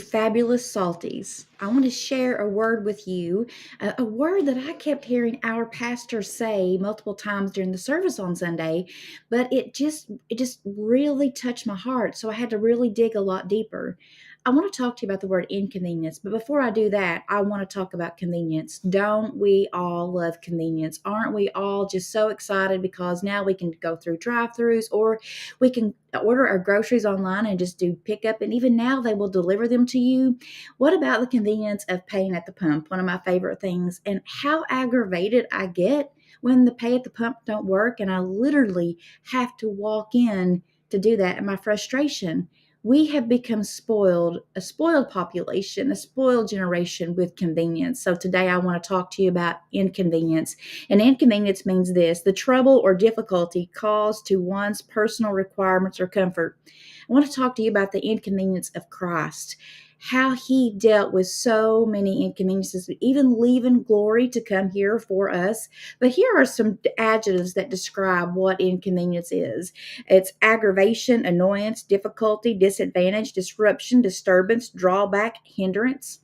Fabulous salties. I want to share a word with you, a word that I kept hearing our pastor say multiple times during the service on Sunday, but it just really touched my heart, so I had to really dig a lot deeper. I want to talk to you about the word inconvenience, but before I do that, I want to talk about convenience. Don't we all love convenience? Aren't we all just so excited because now we can go through drive-throughs, or we can order our groceries online and just do pickup, and even now they will deliver them to you. What about the convenience of paying at the pump? One of my favorite things, and how aggravated I get when the pay at the pump don't work and I literally have to walk in to do that, and my frustration. We have become spoiled, a spoiled population, a spoiled generation with convenience. So today I want to talk to you about inconvenience. And inconvenience means this: the trouble or difficulty caused to one's personal requirements or comfort. I want to talk to you about the inconvenience of Christ, how he dealt with so many inconveniences, even leaving glory to come here for us. But here are some adjectives that describe what inconvenience is: it's aggravation, annoyance, difficulty, disadvantage, disruption, disturbance, drawback, hindrance.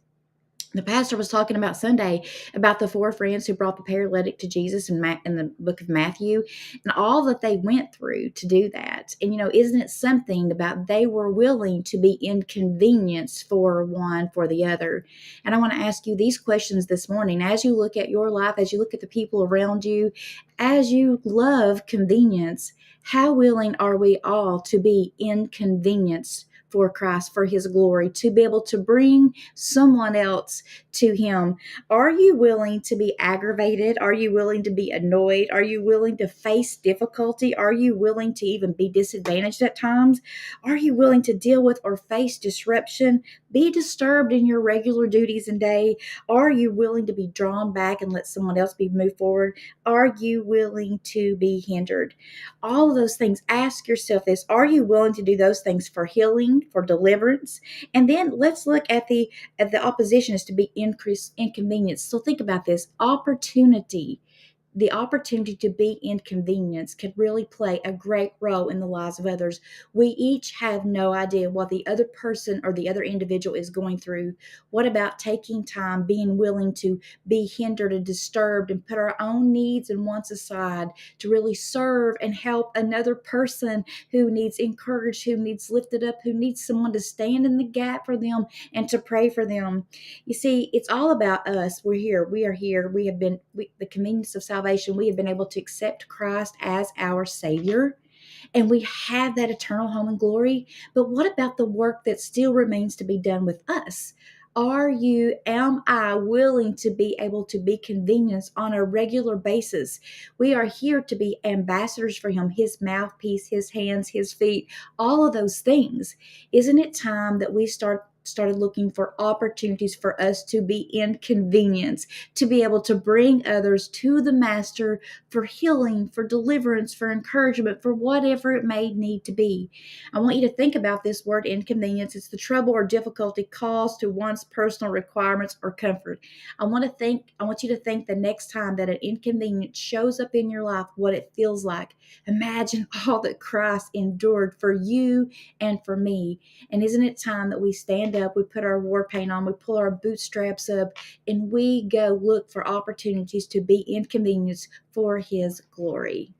The pastor was talking about Sunday about the four friends who brought the paralytic to Jesus in the book of Matthew, and all that they went through to do that. And, isn't it something about they were willing to be inconvenienced for one for the other? And I want to ask you these questions this morning as you look at your life, as you look at the people around you, as you love convenience. How willing are we all to be inconvenienced for Christ, for his glory, to be able to bring someone else to him? Are you willing to be aggravated? Are you willing to be annoyed? Are you willing to face difficulty? Are you willing to even be disadvantaged at times? Are you willing to deal with or face disruption, be disturbed in your regular duties and day? Are you willing to be drawn back and let someone else be moved forward? Are you willing to be hindered? All of those things, ask yourself this: are you willing to do those things for healing, for deliverance? And then let's look at the opposition is to be increased inconvenience. So think about this: opportunity. The opportunity to be inconvenienced can really play a great role in the lives of others. We each have no idea what the other person or the other individual is going through. What about taking time, being willing to be hindered and disturbed and put our own needs and wants aside to really serve and help another person who needs encouraged, who needs lifted up, who needs someone to stand in the gap for them and to pray for them? You see, it's all about us. We're here. We are here. The convenience of salvation, we have been able to accept Christ as our Savior, and we have that eternal home and glory. But what about the work that still remains to be done with us? Am I willing to be able to be convenienced on a regular basis? We are here to be ambassadors for him, his mouthpiece, his hands, his feet, all of those things. Isn't it time that we started looking for opportunities for us to be inconvenienced, to be able to bring others to the Master for healing, for deliverance, for encouragement, for whatever it may need to be? I want you to think about this word inconvenience. It's the trouble or difficulty caused to one's personal requirements or comfort. I want you to think the next time that an inconvenience shows up in your life, what it feels like. Imagine all that Christ endured for you and for me. And isn't it time that we stand up, we put our war paint on, we pull our bootstraps up, and we go look for opportunities to be inconvenienced for his glory?